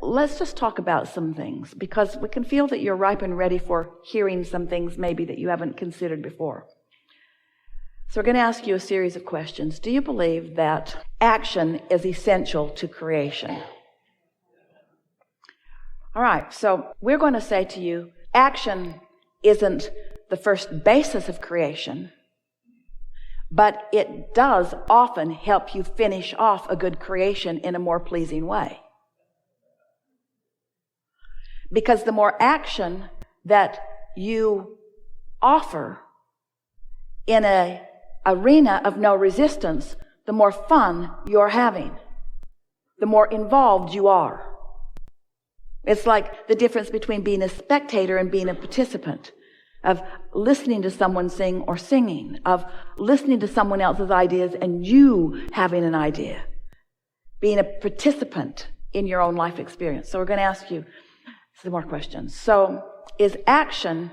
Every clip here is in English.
let's just talk about some things, because we can feel that you're ripe and ready for hearing some things maybe that you haven't considered before. So we're going to ask you a series of questions. Do you believe that action is essential to creation? All right, so we're going to say to you, action isn't the first basis of creation, but it does often help you finish off a good creation in a more pleasing way. Because the more action that you offer in an arena of no resistance, the more fun you're having, the more involved you are. It's like the difference between being a spectator and being a participant, of listening to someone sing or singing, of listening to someone else's ideas and you having an idea, being a participant in your own life experience. So we're going to ask you some more questions. So, is action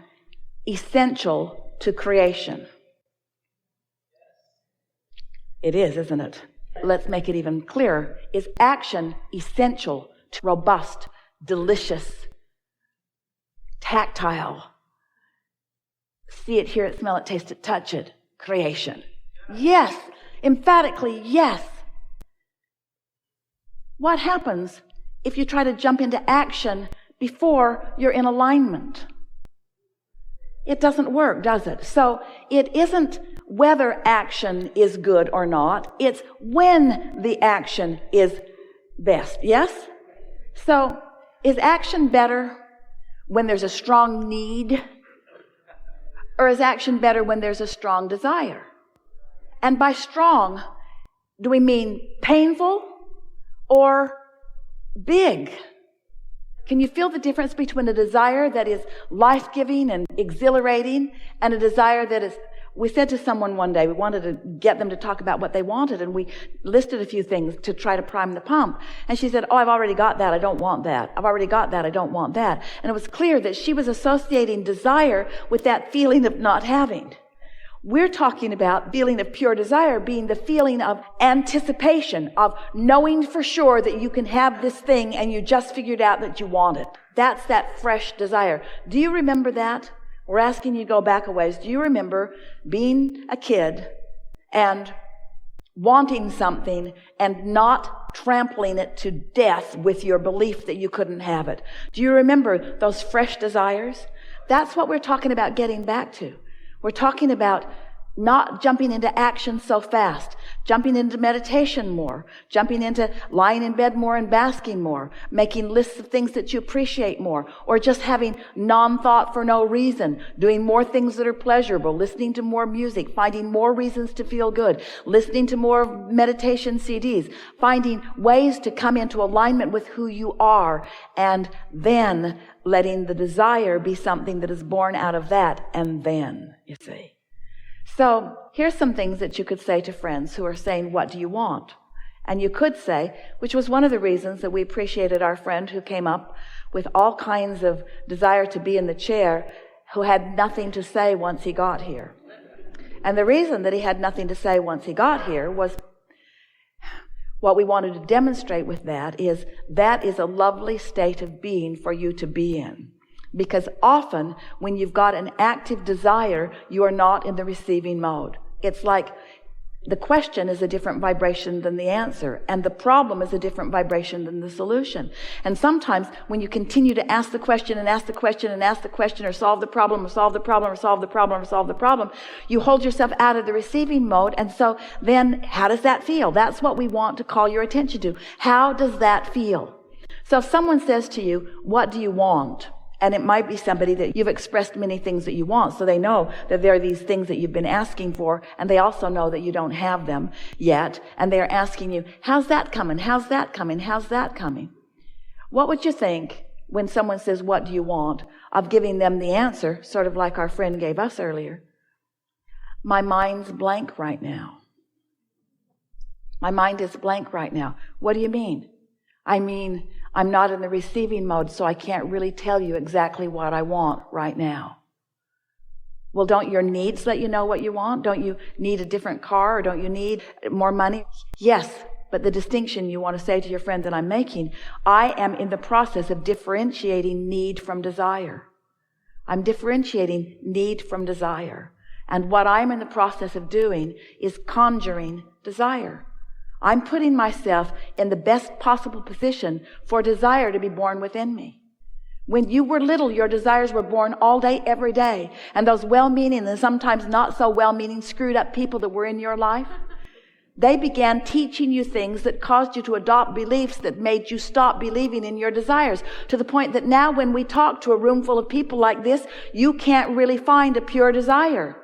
essential to creation? It is, isn't it? Let's make it even clearer. Is action essential to robust, delicious, tactile, see it, hear it, smell it, taste it, touch it, creation? Yes. Emphatically, yes. What happens if you try to jump into action before you're in alignment? It doesn't work, does it? So it isn't whether action is good or not. It's when the action is best. Yes? So is action better when there's a strong need? Or is action better when there's a strong desire? And by strong, do we mean painful or big? Can you feel the difference between a desire that is life-giving and exhilarating and a desire that is... We said to someone one day, we wanted to get them to talk about what they wanted, and we listed a few things to try to prime the pump. And she said, I've already got that, I don't want that. I've already got that, I don't want that. And it was clear that she was associating desire with that feeling of not having. We're talking about feeling of pure desire being the feeling of anticipation, of knowing for sure that you can have this thing and you just figured out that you want it. That's that fresh desire. Do you remember that? We're asking you to go back a ways. Do you remember being a kid and wanting something and not trampling it to death with your belief that you couldn't have it? Do you remember those fresh desires? That's what we're talking about getting back to. We're talking about not jumping into action so fast, jumping into meditation more, jumping into lying in bed more and basking more, making lists of things that you appreciate more, or just having non-thought for no reason, doing more things that are pleasurable, listening to more music, finding more reasons to feel good, listening to more meditation CDs, finding ways to come into alignment with who you are, and then letting the desire be something that is born out of that, and then, you see. So here's some things that you could say to friends who are saying, what do you want? And you could say, which was one of the reasons that we appreciated our friend who came up with all kinds of desire to be in the chair, who had nothing to say once he got here. And the reason that he had nothing to say once he got here was what we wanted to demonstrate with that is a lovely state of being for you to be in. Because often when you've got an active desire, you are not in the receiving mode. It's like the question is a different vibration than the answer, and the problem is a different vibration than the solution. And sometimes when you continue to ask the question and ask the question and ask the question, or solve the problem or solve the problem or solve the problem or solve the problem, you hold yourself out of the receiving mode. And so then how does that feel? That's what we want to call your attention to. How does that feel? So if someone says to you, what do you want? And it might be somebody that you've expressed many things that you want, so they know that there are these things that you've been asking for, and they also know that you don't have them yet, and they're asking you, how's that coming? How's that coming? How's that coming? What would you think when someone says, what do you want, of giving them the answer, sort of like our friend gave us earlier? My mind's blank right now. My mind is blank right now. What do you mean? I mean, I'm not in the receiving mode, so I can't really tell you exactly what I want right now. Well, don't your needs let you know what you want? Don't you need a different car, or don't you need more money? Yes, But the distinction you want to say to your friend that I'm making, I am in the process of differentiating need from desire. I'm differentiating need from desire. And what I'm in the process of doing is conjuring desire. I'm putting myself in the best possible position for desire to be born within me. When you were little, your desires were born all day, every day. And those well-meaning and sometimes not so well-meaning, screwed up people that were in your life, they began teaching you things that caused you to adopt beliefs that made you stop believing in your desires, to the point that now when we talk to a room full of people like this, you can't really find a pure desire.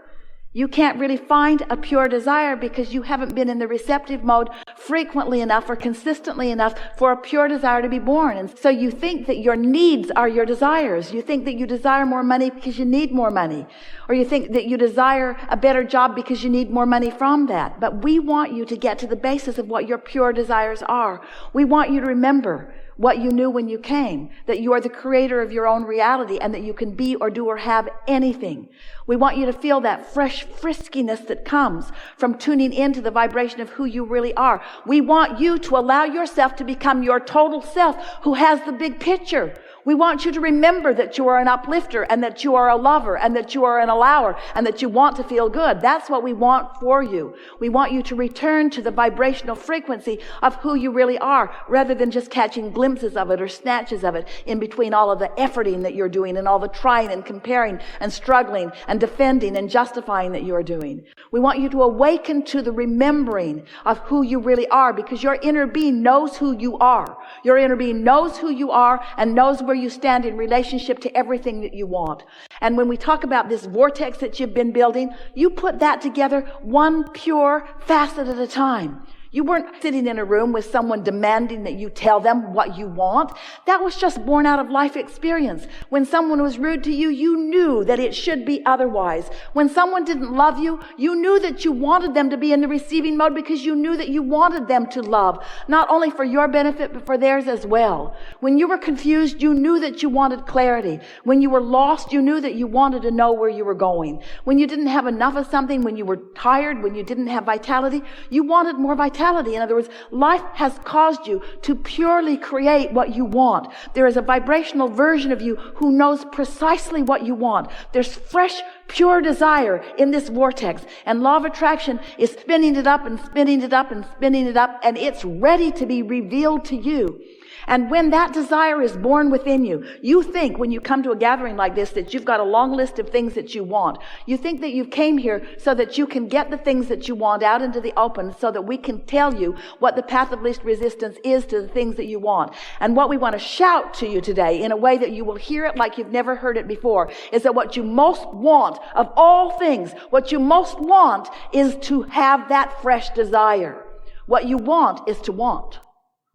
You can't really find a pure desire because you haven't been in the receptive mode frequently enough or consistently enough for a pure desire to be born. And so you think that your needs are your desires. You think that you desire more money because you need more money. Or you think that you desire a better job because you need more money from that. But we want you to get to the basis of what your pure desires are. We want you to remember what you knew when you came, that you are the creator of your own reality and that you can be or do or have anything. We want you to feel that fresh friskiness that comes from tuning into the vibration of who you really are. We want you to allow yourself to become your total self who has the big picture. We want you to remember that you are an uplifter and that you are a lover and that you are an allower and that you want to feel good. That's what we want for you. We want you to return to the vibrational frequency of who you really are, rather than just catching glimpses of it or snatches of it in between all of the efforting that you're doing and all the trying and comparing and struggling and defending and justifying that you're doing. We want you to awaken to the remembering of who you really are, because your inner being knows who you are. Your inner being knows who you are and knows where you stand in relationship to everything that you want. And when we talk about this vortex that you've been building, you put that together one pure facet at a time. You weren't sitting in a room with someone demanding that you tell them what you want. That was just born out of life experience. When someone was rude to you, you knew that it should be otherwise. When someone didn't love you, you knew that you wanted them to be in the receiving mode because you knew that you wanted them to love, not only for your benefit, but for theirs as well. When you were confused, you knew that you wanted clarity. When you were lost, you knew that you wanted to know where you were going. When you didn't have enough of something, when you were tired, when you didn't have vitality, you wanted more vitality. In other words, life has caused you to purely create what you want. There is a vibrational version of you who knows precisely what you want. There's fresh, pure desire in this vortex. And law of attraction is spinning it up and spinning it up and spinning it up, and it's ready to be revealed to you. And when that desire is born within you, you think when you come to a gathering like this that you've got a long list of things that you want. You think that you came here so that you can get the things that you want out into the open, so that we can tell you what the path of least resistance is to the things that you want. And what we want to shout to you today, in a way that you will hear it like you've never heard it before, is that what you most want of all things, what you most want is to have that fresh desire. What you want is to want.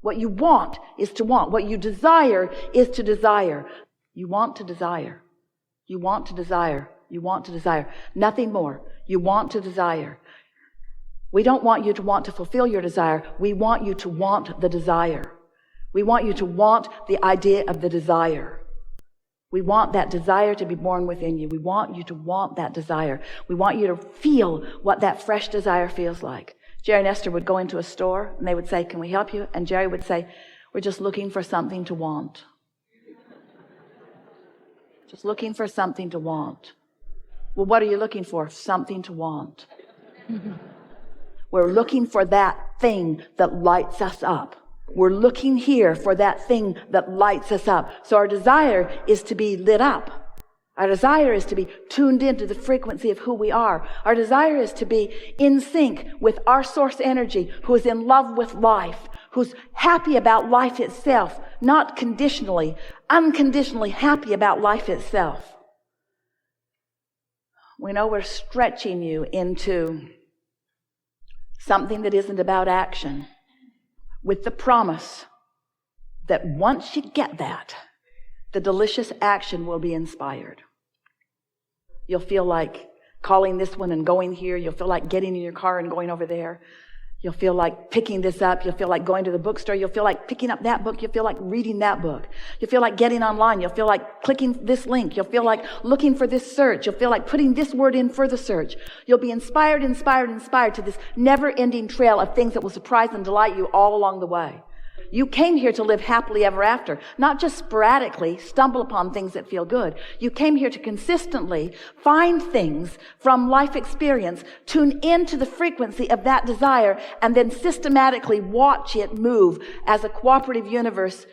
What you want is to want. What you desire is to desire. You want to desire. You want to desire. You want to desire. Nothing more. You want to desire. We don't want you to want to fulfill your desire. We want you to want the desire. We want you to want the idea of the desire. We want that desire to be born within you. We want you to want that desire. We want you to feel what that fresh desire feels like. Jerry and Esther would go into a store and they would say, "Can we help you?" And Jerry would say, "We're just looking for something to want." Just looking for something to want. Well, what are you looking for? Something to want. We're looking for that thing that lights us up. We're looking here for that thing that lights us up. So our desire is to be lit up. Our desire is to be tuned into the frequency of who we are. Our desire is to be in sync with our source energy, who is in love with life, who's happy about life itself, not conditionally, unconditionally happy about life itself. We know we're stretching you into something that isn't about action, with the promise that once you get that, the delicious action will be inspired. You'll feel like calling this one and going here. You'll feel like getting in your car and going over there. You'll feel like picking this up. You'll feel like going to the bookstore. You'll feel like picking up that book. You'll feel like reading that book. You'll feel like getting online. You'll feel like clicking this link. You'll feel like looking for this search. You'll feel like putting this word in for the search. You'll be inspired to this never-ending trail of things that will surprise and delight you all along the way. You came here to live happily ever after, not just sporadically stumble upon things that feel good. You came here to consistently find things from life experience, tune into the frequency of that desire, and then systematically watch it move as a cooperative universe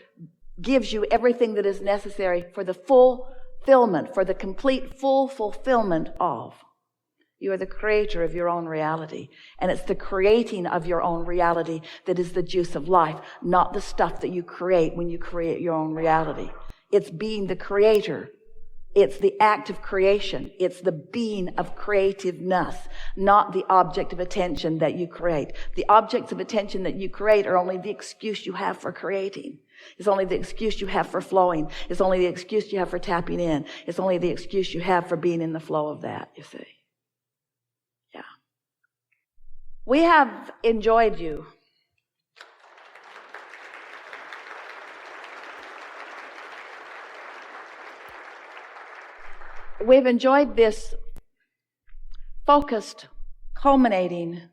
gives you everything that is necessary for the fulfillment, for the complete full fulfillment of. You are the creator of your own reality. And it's the creating of your own reality that is the juice of life, not the stuff that you create when you create your own reality. It's being the creator. It's the act of creation. It's the being of creativeness, not the object of attention that you create. The objects of attention that you create are only the excuse you have for creating. It's only the excuse you have for flowing. It's only the excuse you have for tapping in. It's only the excuse you have for being in the flow of that, you see. We have enjoyed you. We've enjoyed this focused, culminating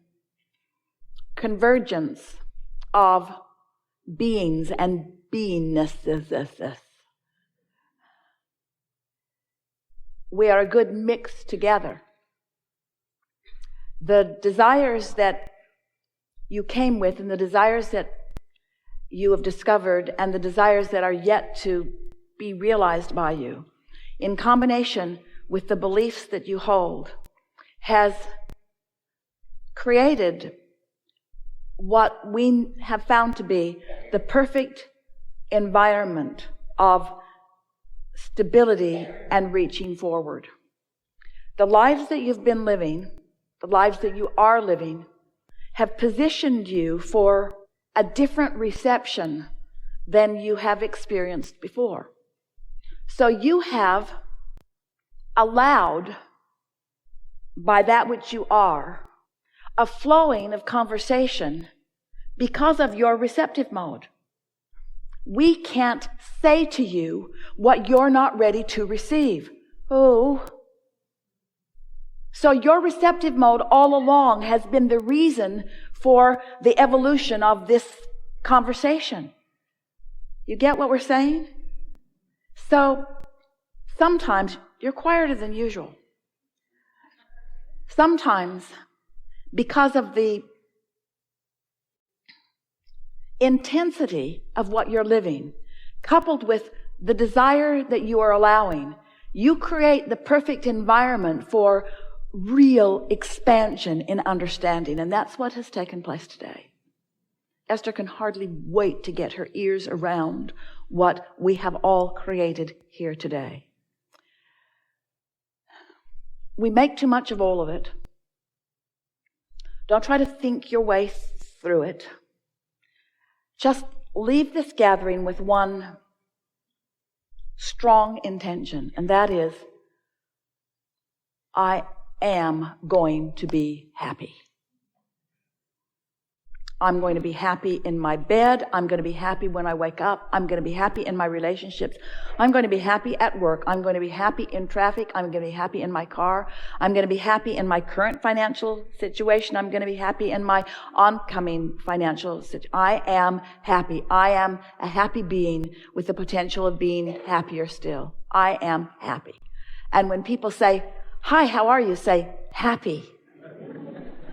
convergence of beings and beingness. We are a good mix together. The desires that you came with and the desires that you have discovered and the desires that are yet to be realized by you, in combination with the beliefs that you hold, has created what we have found to be the perfect environment of stability and reaching forward. The lives that you've been living, the lives that you are living, have positioned you for a different reception than you have experienced before. So you have allowed, by that which you are, a flowing of conversation because of your receptive mode. We can't say to you what you're not ready to receive. Oh. So your receptive mode all along has been the reason for the evolution of this conversation. You get what we're saying? So sometimes you're quieter than usual. Sometimes, because of the intensity of what you're living, coupled with the desire that you are allowing, you create the perfect environment for real expansion in understanding. And that's what has taken place today. Esther can hardly wait to get her ears around what we have all created here today. We make too much of all of it. Don't try to think your way through it. Just leave this gathering with one strong intention, and that is, I am going to be happy. I'm going to be happy in my bed. I'm going to be happy when I wake up. I'm going to be happy in my relationships. I'm going to be happy at work. I'm going to be happy in traffic. I'm going to be happy in my car. I'm going to be happy in my current financial situation. I'm going to be happy in my oncoming financial situation. I am happy. I am a happy being with the potential of being happier still. I am happy. And when people say, hi, how are you? Say, happy.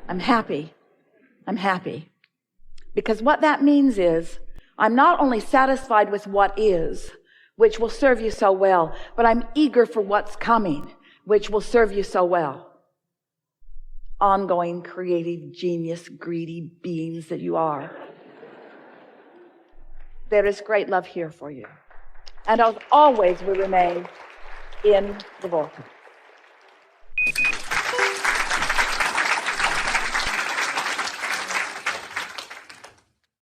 I'm happy. I'm happy. Because what that means is, I'm not only satisfied with what is, which will serve you so well, but I'm eager for what's coming, which will serve you so well. Ongoing, creative, genius, greedy beings that you are. There is great love here for you. And as always, we remain in the vortex.